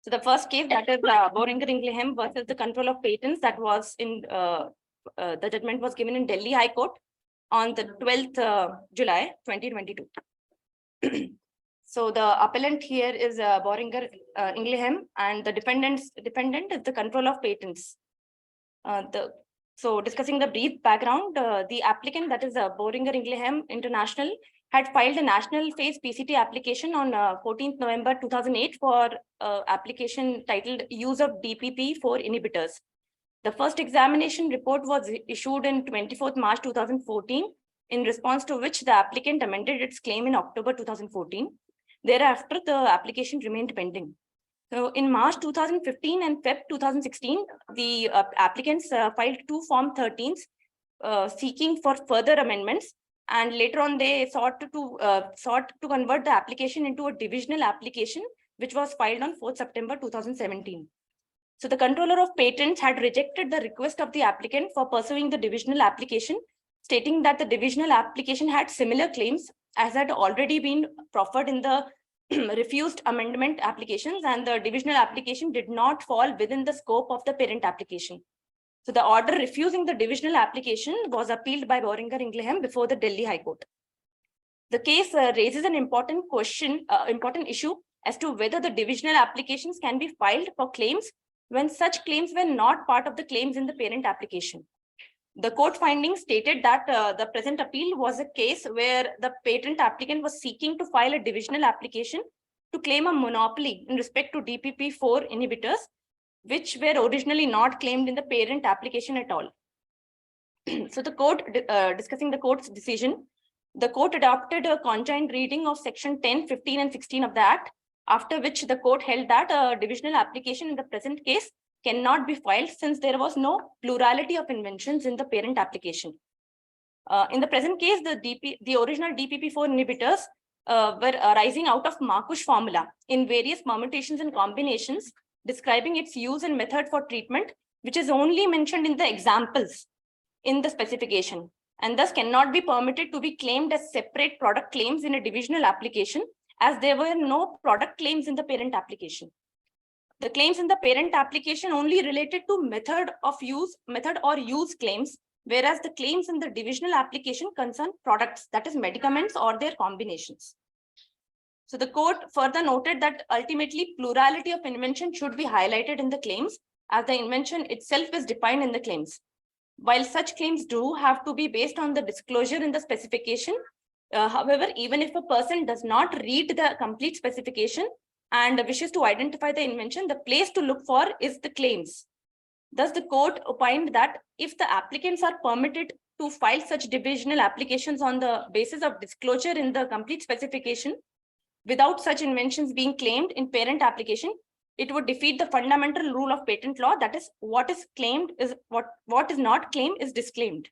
So the first case, that is Boehringer Ingelheim versus the control of patents, that was in the judgment was given in Delhi High Court on the 12th July 2022. So the appellant here is Boehringer Ingelheim, and the defendant is the control of patents. So discussing the brief background, the applicant, that is Boehringer Ingelheim International, had filed a national phase PCT application on 14th November 2008 for application titled Use of DPP-4 Inhibitors. The first examination report was issued in 24th March 2014, in response to which the applicant amended its claim in October 2014. Thereafter, the application remained pending. So in March 2015 and Feb 2016, the applicants filed two Form 13s seeking for further amendments, and later on they sought to convert the application into a divisional application, which was filed on 4th September 2017. So the controller of patents had rejected the request of the applicant for pursuing the divisional application, stating that the divisional application had similar claims as had already been proffered in the refused amendment applications, and the divisional application did not fall within the scope of the parent application. So the order refusing the divisional application was appealed by Boehringer Ingelheim before the Delhi High Court. The case raises an important issue as to whether the divisional applications can be filed for claims when such claims were not part of the claims in the parent application. The court findings stated that the present appeal was a case where the patent applicant was seeking to file a divisional application to claim a monopoly in respect to DPP-4 inhibitors, which were originally not claimed in the parent application at all. So the court, discussing the court's decision, the court adopted a conjoined reading of section 10, 15, and 16 of the Act, after which the court held that a divisional application in the present case cannot be filed since there was no plurality of inventions in the parent application. In the present case, the original DPP-4 inhibitors were arising out of Markush formula in various permutations and combinations, describing its use and method for treatment, which is only mentioned in the examples in the specification, and thus cannot be permitted to be claimed as separate product claims in a divisional application, as there were no product claims in the parent application. The claims in the parent application only related to method or use claims, whereas the claims in the divisional application concern products, that is medicaments or their combinations. So the court further noted that ultimately plurality of invention should be highlighted in the claims, as the invention itself is defined in the claims. While such claims do have to be based on the disclosure in the specification, however, even if a person does not read the complete specification and wishes to identify the invention, the place to look for is the claims. Thus, the court opined that if the applicants are permitted to file such divisional applications on the basis of disclosure in the complete specification, without such inventions being claimed in parent application, it would defeat the fundamental rule of patent law, that is, what is claimed is what is not claimed is disclaimed.